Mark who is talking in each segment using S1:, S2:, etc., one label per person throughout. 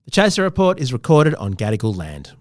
S1: The Chaser Report is recorded on Gadigal land.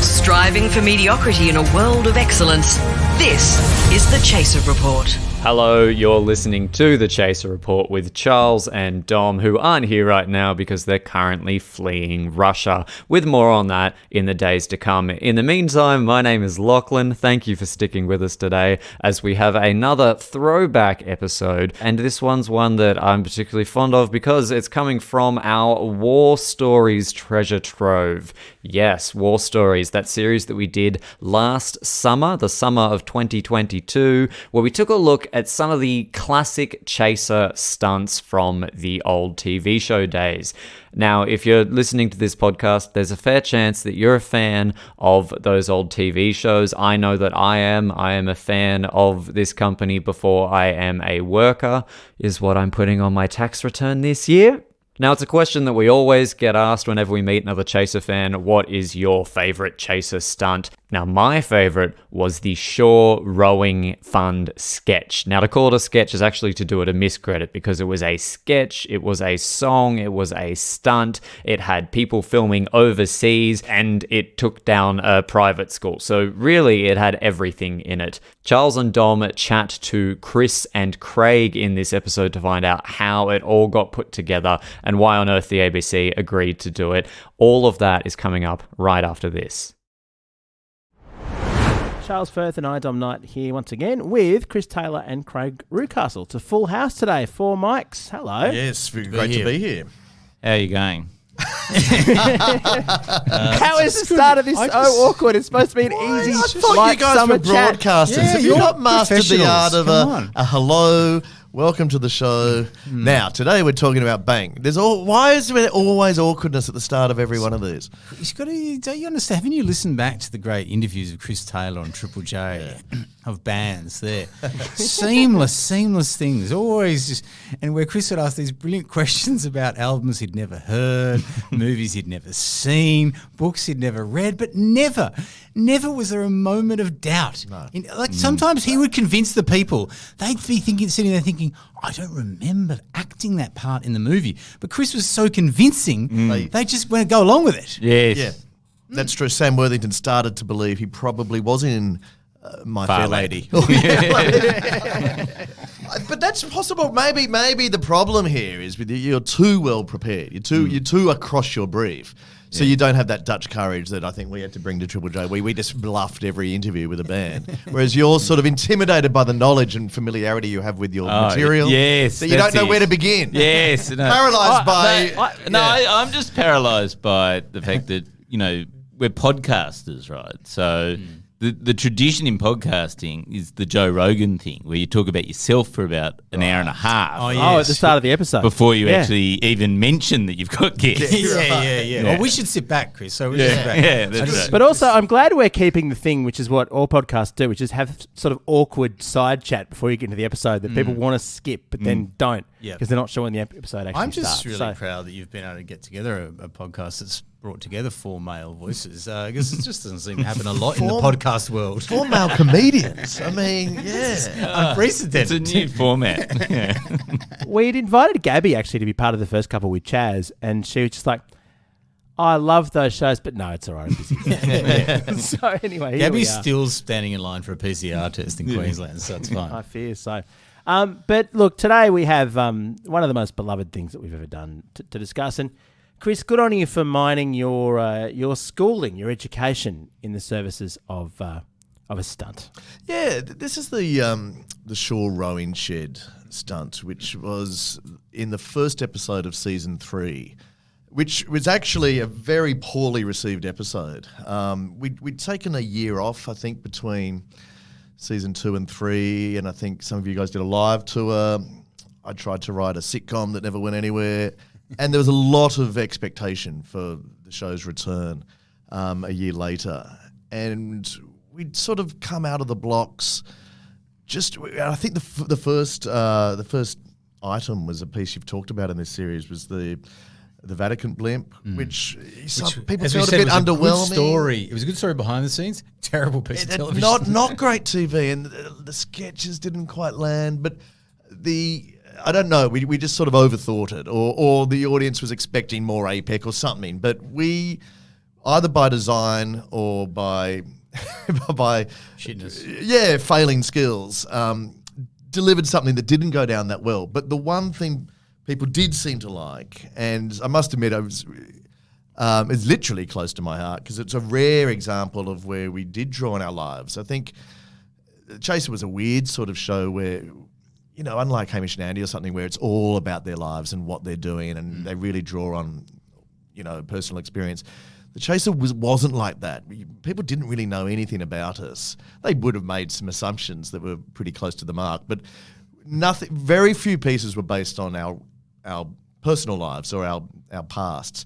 S2: Striving for mediocrity in a world of excellence. This is the Chaser Report.
S3: Hello, you're listening to The Chaser Report with Charles and Dom, who aren't here right now because they're currently fleeing Russia, with more on that in the days to come. In the meantime, my name is Lachlan. Thank you for sticking with us today as we have another throwback episode, and this one's one that I'm particularly fond of because it's coming from our War Stories treasure trove. Yes, War Stories, that series that we did last summer, the summer of 2022, where we took a look at some of the classic Chaser stunts from the old TV show days. Now, if you're listening to this podcast, there's a fair chance that you're a fan of those old TV shows. I know that I am. I am a fan of this company before I am a worker, is what I'm putting on my tax return this year. Now, it's a question that we always get asked whenever we meet another Chaser fan. What is your favorite Chaser stunt? Now, my favorite was the Shore Rowing Fund sketch. Now, to call it a sketch is actually to do it a miscredit because it was a sketch, it was a song, it was a stunt, it had people filming overseas, and it took down a private school. So really, it had everything in it. Charles and Dom chat to Chris and Craig in this episode to find out how it all got put together and why on earth the ABC agreed to do it. All of that is coming up right after this.
S1: Charles Firth and I, Dom Knight, here once again with Chris Taylor and Craig Rucastle. It's a full house today. 4 mics. Hello.
S4: Yes, great to be here.
S5: How are you going?
S1: How is the start of this so awkward? It's supposed to be an easy,
S4: I thought
S1: light
S4: you guys
S1: summer
S4: were broadcasters.
S5: Yeah,
S4: Have you
S5: you're
S4: not mastered the art of
S5: professionals.
S4: a hello, welcome to the show? Now, today we're talking about bang. Why is there always awkwardness at the start of every one of these?
S5: Don't you understand? Haven't you listened back to the great interviews of Chris Taylor on Triple J of bands there? seamless things. Always just, and where Chris would ask these brilliant questions about albums he'd never heard, movies he'd never seen, books he'd never read, but never was there a moment of doubt.
S4: No.
S5: Sometimes he would convince the people. They'd be sitting there thinking, I don't remember acting that part in the movie. But Chris was so convincing, they just went to go along with it.
S3: Yes.
S4: Yeah, that's true. Sam Worthington started to believe he probably was in My Fair Lady. But that's possible. Maybe the problem here is with you're too well prepared. You're too across your brief. So you don't have that Dutch courage that I think we had to bring to Triple J. We just bluffed every interview with a band. Whereas you're sort of intimidated by the knowledge and familiarity you have with your material.
S5: Yes,
S4: that you don't know where to begin.
S5: Yes. No.
S4: Paralysed by...
S5: I'm just paralysed by the fact that, we're podcasters, right? So... The tradition in podcasting is the Joe Rogan thing, where you talk about yourself for about an hour and a half.
S1: Oh, at the start of the episode.
S5: Before you actually even mention that you've got guests.
S6: Yeah. Well, we should sit back, Chris. So we should sit back.
S5: Yeah, that's right.
S1: But also, I'm glad we're keeping the thing, which is what all podcasts do, which is have sort of awkward side chat before you get into the episode that people want to skip, but then don't because they're not sure when the episode actually
S6: I'm just
S1: starts.
S6: really proud that you've been able to get together a podcast that's brought together 4 male voices. Because it just doesn't seem to happen a lot in the podcast world.
S4: 4 male comedians. I mean,
S6: Unprecedented.
S5: It's a new format. Yeah.
S1: We'd invited Gabby actually to be part of the first couple with Chaz, and she was just like, I love those shows, but no, it's all right. I'm busy. So anyway,
S6: Gabby's still standing in line for a PCR test in Queensland, so it's fine.
S1: I fear so. But look, today we have one of the most beloved things that we've ever done to discuss. And Chris, good on you for mining your schooling, your education in the services of a stunt.
S4: Yeah, this is the Shore Rowing Shed stunt, which was in the first episode of season 3, which was actually a very poorly received episode. We'd taken a year off, I think, between season 2 and 3, and I think some of you guys did a live tour. I tried to write a sitcom that never went anywhere, and there was a lot of expectation for the show's return a year later. And we'd sort of come out of the blocks. I think the first item was a piece you've talked about in this series was the Vatican blimp, which people felt a bit underwhelming.
S6: It was a good story behind the scenes. Terrible piece of television.
S4: Not great TV, and the sketches didn't quite land. But the I don't know. We just sort of overthought it, or the audience was expecting more APEC or something. But we, either by design or by
S5: Shitness.
S4: failing skills, delivered something that didn't go down that well. But the one thing people did seem to like, and I must admit, it's literally close to my heart because it's a rare example of where we did draw on our lives. I think Chaser was a weird sort of show where, you know, unlike Hamish and Andy or something where it's all about their lives and what they're doing and they really draw on, you know, personal experience. The Chaser wasn't like that. People didn't really know anything about us. They would have made some assumptions that were pretty close to the mark, but nothing. Very few pieces were based on our personal lives or our pasts.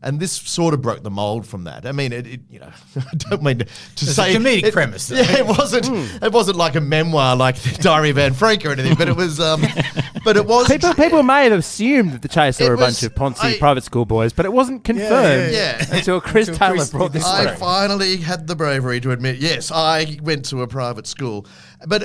S4: And this sort of broke the mold from that. I mean, it you know, I don't mean to say
S5: a comedic premise, though.
S4: Yeah, it wasn't like a memoir like the Diary of Anne Frank or anything, but it was. But it was.
S1: People may have assumed that the Chaser were a bunch of Ponzi private school boys, but it wasn't confirmed until Chris Taylor brought this
S4: I
S1: through.
S4: finally had the bravery to admit, yes, I went to a private school. But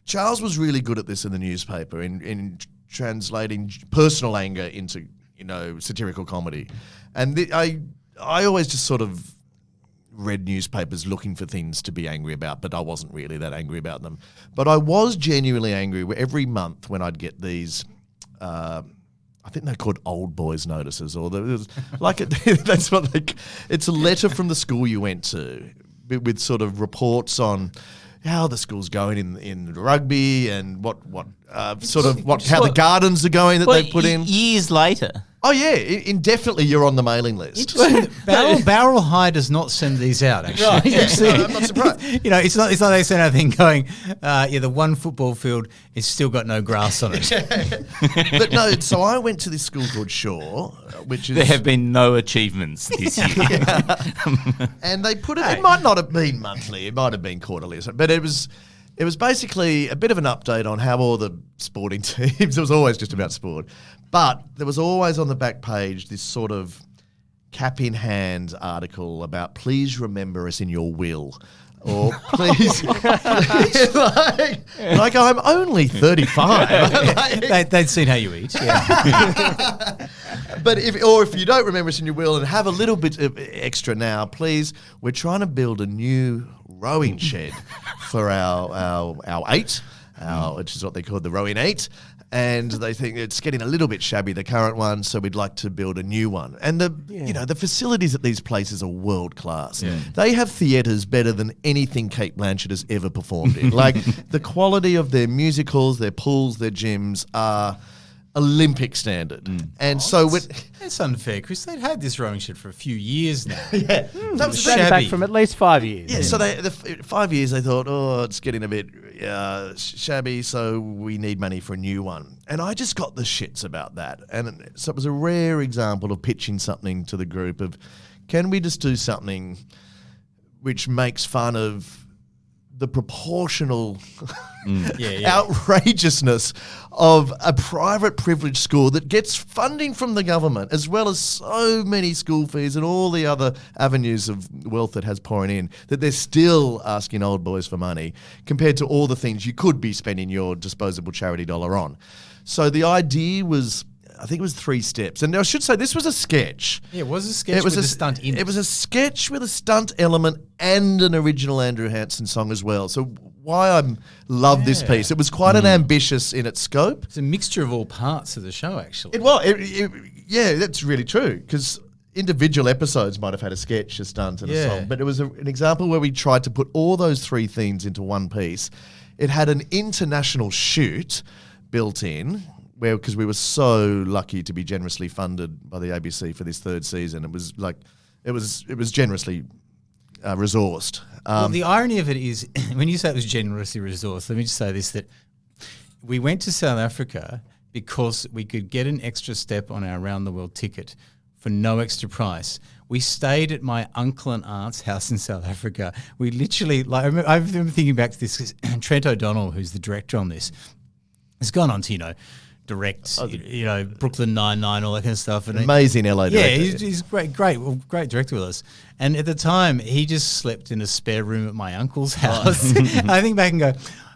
S4: Charles was really good at this in the newspaper, in translating personal anger into, you know, satirical comedy. And I always just sort of read newspapers looking for things to be angry about, but I wasn't really that angry about them. But I was genuinely angry every month when I'd get these, I think they're called old boys notices, or that's what it's a letter from the school you went to with sort of reports on how the school's going in rugby and how the gardens are going that they've put in.
S7: Years later.
S4: Oh yeah, indefinitely you're on the mailing list.
S5: Barrel High does not send these out, actually.
S4: Right, yeah, no, I'm not surprised.
S5: You know, it's not they send out a thing going, the one football field has still got no grass on it.
S4: But no, so I went to this school called Shaw, which is...
S7: There have been no achievements this year.
S4: And they put it... It might not have been monthly, it might have been quarterly, but it was basically a bit of an update on how all the sporting teams... It was always just about sport. But there was always on the back page this sort of cap-in-hand article about please remember us in your will. Or please like I'm only 35.
S5: They'd seen how you eat. Yeah.
S4: But if you don't remember us in your will and have a little bit of extra now, please, we're trying to build a new rowing shed for our eight, which is what they call the rowing 8. And they think it's getting a little bit shabby, the current one, so we'd like to build a new one. And the facilities at these places are world class. Yeah. They have theatres better than anything Kate Blanchett has ever performed in. Like the quality of their musicals, their pools, their gyms are Olympic standard. And
S5: that's unfair, Chris. They'd had this rowing shed for a few years now.
S4: Yeah.
S1: That was back from at least 5 years.
S4: Yeah, so the 5 years they thought, it's getting a bit shabby, so we need money for a new one. And I just got the shits about that. And so it was a rare example of pitching something to the group of, can we just do something which makes fun of the proportional outrageousness of a private privileged school that gets funding from the government, as well as so many school fees and all the other avenues of wealth that has pouring in, that they're still asking old boys for money compared to all the things you could be spending your disposable charity dollar on. So the idea was, I think it was 3 steps. And I should say this was a sketch.
S5: Yeah, it was a sketch with a stunt in it.
S4: It was a sketch with a stunt element and an original Andrew Hansen song as well. So why I love this piece. It was quite an ambitious in its scope.
S5: It's a mixture of all parts of the show, actually.
S4: Yeah, that's really true, because individual episodes might have had a sketch, a stunt, and a song. But it was an example where we tried to put all those 3 themes into one piece. It had an international shoot built in, because we were so lucky to be generously funded by the ABC for this 3rd season. It was generously resourced.
S5: Well, the irony of it is, when you say it was generously resourced, let me just say this, that we went to South Africa because we could get an extra step on our round the world ticket for no extra price. We stayed at my uncle and aunt's house in South Africa. We literally, I remember thinking back to this, 'cause Trent O'Donnell, who's the director on this, has gone on to, direct, Brooklyn Nine-Nine, all that kind of stuff. And
S4: amazing LA director.
S5: Yeah, he's great director with us. And at the time, he just slept in a spare room at my uncle's house. I think back and go,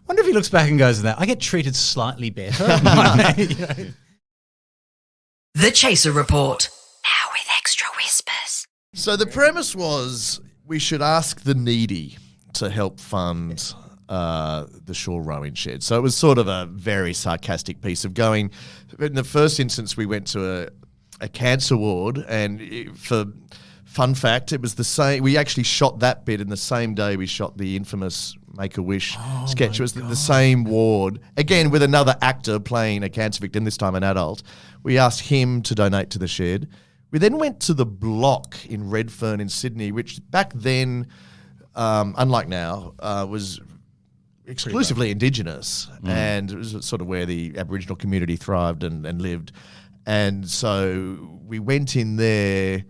S5: wonder if he looks back and goes, "That I get treated slightly better."
S2: The Chaser Report. Now with extra whispers.
S4: So the premise was we should ask the needy to help fund the shore rowing shed. So it was sort of a very sarcastic piece of going. In the first instance, we went to a cancer ward, and for fun fact, it was the same. We actually shot that bit in the same day we shot the infamous Make-A-Wish sketch. It was the same ward, again with another actor playing a cancer victim, this time an adult. We asked him to donate to the shed. We then went to the Block in Redfern in Sydney, which back then, unlike now, was exclusively Indigenous, and it was sort of where the Aboriginal community thrived and lived. And so we went in there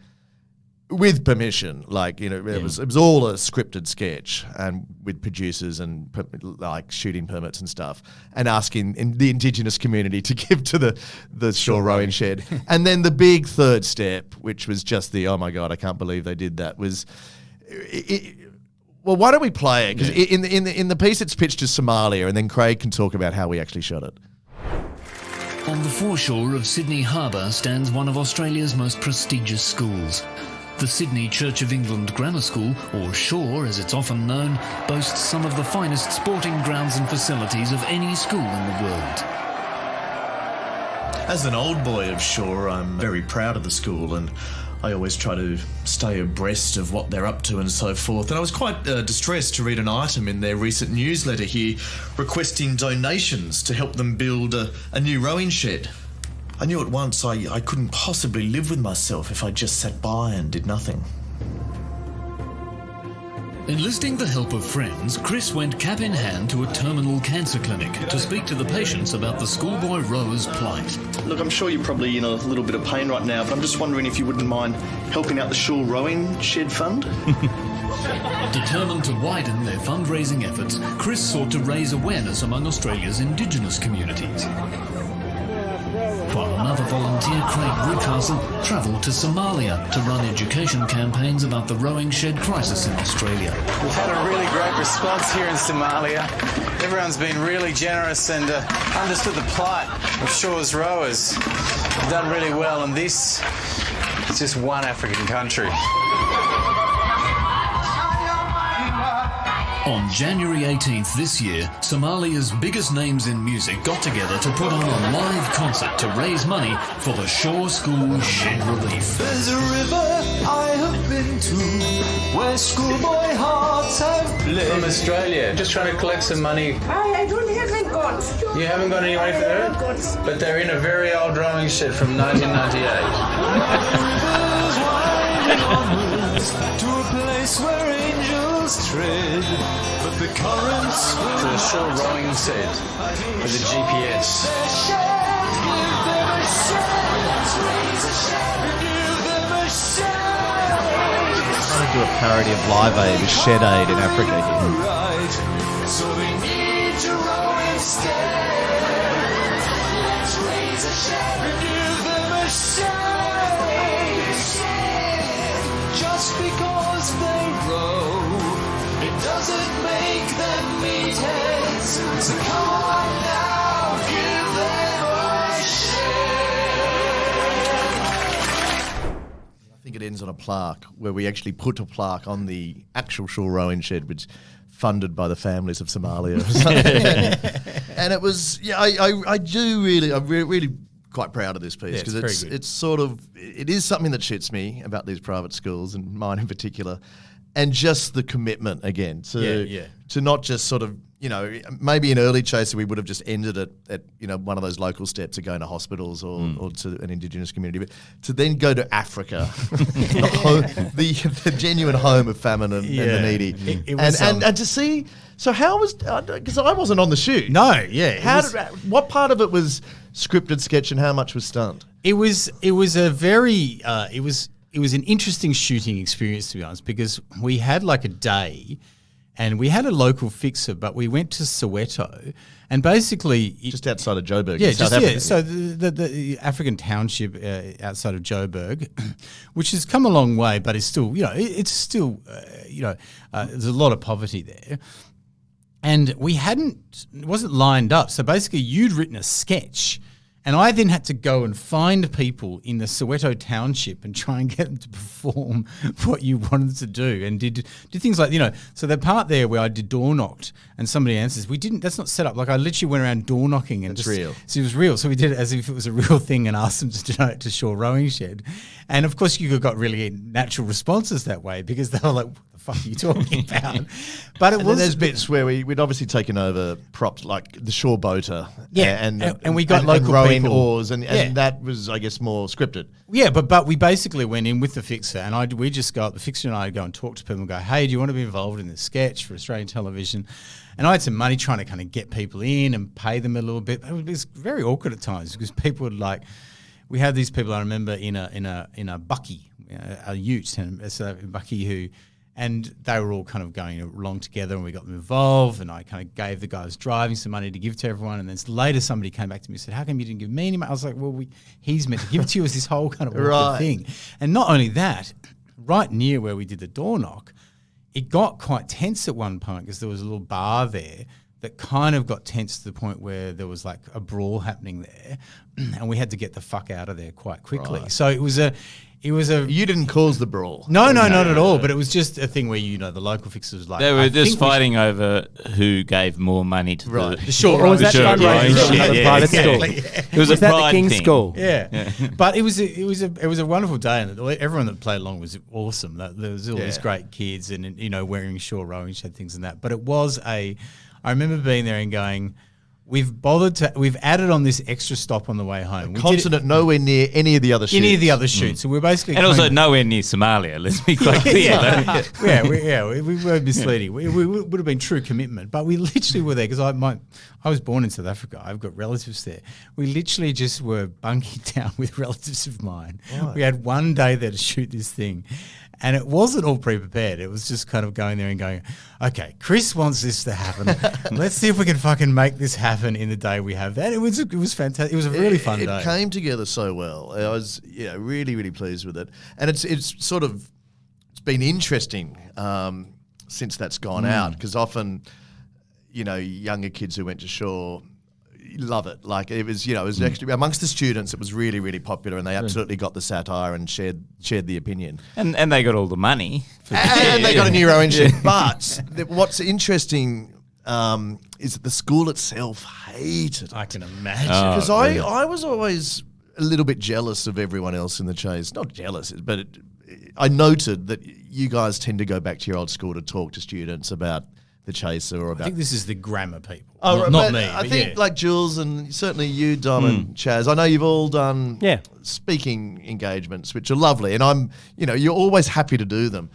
S4: with permission, it was all a scripted sketch, and with producers and like shooting permits and stuff, and asking the Indigenous community to give to the shore rowing shed. And then the big third step, which was just oh my God, I can't believe they did that, was well, why don't we play it? Because in the piece it's pitched as Somalia, and then Craig can talk about how we actually shot it.
S8: On the foreshore of Sydney Harbour stands one of Australia's most prestigious schools. The Sydney Church of England Grammar School, or Shore as it's often known, boasts some of the finest sporting grounds and facilities of any school in the world.
S9: As an old boy of Shore, I'm very proud of the school, and I always try to stay abreast of what they're up to and so forth. And I was quite distressed to read an item in their recent newsletter here requesting donations to help them build a new rowing shed. I knew at once I couldn't possibly live with myself if I just sat by and did nothing.
S8: Enlisting the help of friends, Chris went cap in hand to a terminal cancer clinic to speak to the patients about the schoolboy rower's plight.
S9: Look, I'm sure you're probably in a little bit of pain right now, but I'm just wondering if you wouldn't mind helping out the Shore Rowing Shed Fund?
S8: Determined to widen their fundraising efforts, Chris sought to raise awareness among Australia's Indigenous communities. While another volunteer, Craig Woodcastle, travelled to Somalia to run education campaigns about the rowing shed crisis in Australia.
S10: We've had a really great response here in Somalia. Everyone's been really generous and understood the plight of Shore's rowers. We've done really well, and this is just one African country.
S8: On January 18th this year, Somalia's biggest names in music got together to put on a live concert to raise money for the Shore School Shed Relief.
S11: There's a river I have been to where schoolboy hearts have played.
S10: From Australia, just trying to collect some money.
S12: I haven't got.
S10: You haven't got any money for that? But they're in a very old rowing shed from 1998.
S11: To a place where angels tread, but the currents will
S10: to the Shore Rowing Shed with the GPS.
S4: Trying to do a parody of Live Aid with Shed Aid in Africa.
S11: So they need to row instead. Let's raise a shed and give them a shade. Just because they row, it doesn't make them meatheads. So come on now, give them a shade.
S4: I think it ends on a plaque where we actually put a plaque on the actual Shore Rowing Shed, which funded by the families of Somalia. And it was, I'm really quite proud of this piece because it's sort of, it is something that shits me about these private schools, and mine in particular, and just the commitment again to not just sort of, maybe in early Chaser we would have just ended it at one of those local steps of going to hospitals or to an Indigenous community, but to then go to Africa, the genuine home of famine and the needy, and to see. So how was, because I wasn't on the shoot.
S5: No, yeah.
S4: What part of it was scripted sketch and how much was stunt?
S5: It was a very it was an interesting shooting experience, to be honest, because we had like a day and we had a local fixer, but we went to Soweto and basically
S4: just outside of Joburg.
S5: So the African township outside of Joburg, which has come a long way, but it's still there's a lot of poverty there. And it wasn't lined up. So basically you'd written a sketch and I then had to go and find people in the Soweto township and try and get them to perform what you wanted to do. And did things like, so the part there where I did door knocked and somebody answers, that's not set up. Like I literally went around door knocking and
S4: real.
S5: So it was real. So we did it as if it was a real thing and asked them to donate to Shore Rowing Shed. And of course you got really natural responses that way because they were like, what the fuck are you talking about? But it was.
S4: There's bits where we'd obviously taken over props like the shore boater.
S5: Yeah. And we got local
S4: rowing
S5: people.
S4: oars and that was, I guess, more scripted.
S5: Yeah, but we basically went in with the fixer and we just the fixer and I go and talk to people and go, hey, do you want to be involved in this sketch for Australian television? And I had some money trying to kind of get people in and pay them a little bit. It was very awkward at times because people would we had these people I remember in a bucky, a ute, and so bucky and they were all kind of going along together and we got them involved and I kind of gave the guy who was driving some money to give to everyone and then later somebody came back to me and said, how come you didn't give me any money? I was like, well, he's meant to give it to you as this whole kind of awkward thing. And not only that, right near where we did the door knock, it got quite tense at one point because there was a little bar there that kind of got tense to the point where there was like a brawl happening there and we had to get the fuck out of there quite quickly. Right. So it was a... You
S4: didn't cause the brawl.
S5: No, not at all. But it was just a thing where the local fixer was like
S7: they were just fighting over who gave more money to
S5: the shore.
S1: Or was that fundraising? Private school.
S7: Yeah. It was
S1: was
S7: a
S1: that
S7: pride
S1: the King's
S7: thing.
S1: School?
S5: Yeah. But it was a wonderful day, and everyone that played along was awesome. There was all these great kids, and wearing shore rowing shed things and that. But it was I remember being there and going, we've added on this extra stop on the way home.
S4: Continent nowhere near any of the other shoots.
S5: So we're basically
S7: and also nowhere near Somalia. Let's be quite clear.
S5: We were misleading. We would have been true commitment, but we literally were there because I was born in South Africa. I've got relatives there. We literally just were bunking down with relatives of mine. Right. We had one day there to shoot this thing. And it wasn't all pre-prepared. It was just kind of going there and going, okay, Chris wants this to happen. Let's see if we can fucking make this happen in the day we have that. It was fantastic. It was a really fun day.
S4: It came together so well. I was really, really pleased with it. And it's been interesting since that's gone out because often, younger kids who went to shore love it. Like it was actually amongst the students, it was really, really popular, and they absolutely got the satire and shared the opinion.
S7: And they got all the money.
S4: And they got a new rowing shed. But what's interesting is that the school itself hated it.
S5: I can imagine.
S4: Because I was always a little bit jealous of everyone else in the chase. Not jealous, but I noted that you guys tend to go back to your old school to talk to students about the chaser or about...
S5: I think this is the grammar people.
S4: Oh,
S5: not me.
S4: I think like Jules and certainly you, Dom and Chaz, I know you've all done speaking engagements, which are lovely, and you're always happy to do them.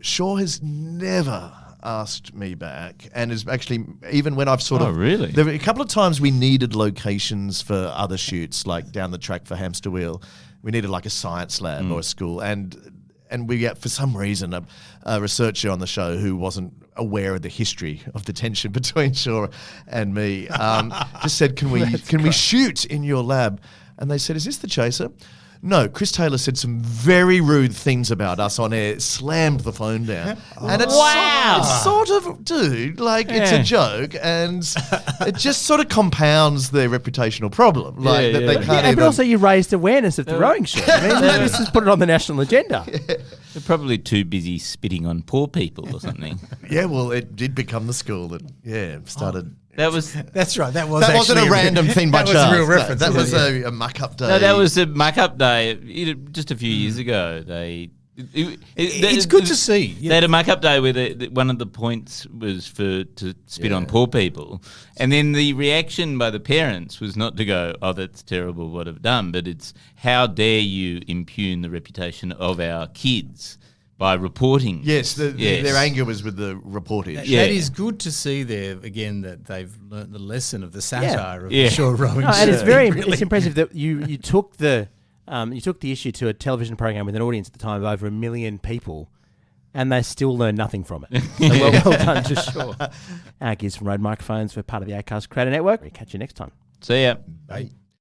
S4: Shaw has never asked me back, and is actually, even when I've sort of...
S7: really?
S4: There were a couple of times we needed locations for other shoots, like down the track for Hamster Wheel. We needed like a science lab or a school, and we get, for some reason, a researcher on the show who wasn't aware of the history of the tension between Shaw and me just said, can we shoot in your lab? And they said, is this the chaser? No, Chris Taylor said some very rude things about us on air, slammed the phone down. And it's sort of, dude, like it's a joke, and it just sort of compounds their reputational problem. Like that they can't even...
S1: But also you raised awareness of the rowing show. I mean, this has put it on the national agenda.
S7: They're probably too busy spitting on poor people or something.
S4: Yeah, well, it did become the school that, started...
S5: That's right. That
S4: wasn't a random thing by chance.
S5: That was a real reference.
S4: That was a muck-up day.
S7: No, that was a muck-up day. Just a few years ago,
S5: it's good to see.
S7: They had a muck-up day where one of the points was to spit on poor people, and then the reaction by the parents was not to go, "Oh, that's terrible, what I've done," but it's, "How dare you impugn the reputation of our kids by reporting?"
S4: Yes, their anger was with the reportage.
S5: That is good to see there again that they've learnt the lesson of the satire of the shore rowing.
S1: And it's impressive that you took the issue to a television program with an audience at the time of over 1 million people, and they still learned nothing from it. So well done to Shaw. Gears from Road Microphones for part of the Acast Creator Network. Catch you next time.
S7: See ya.
S4: Bye.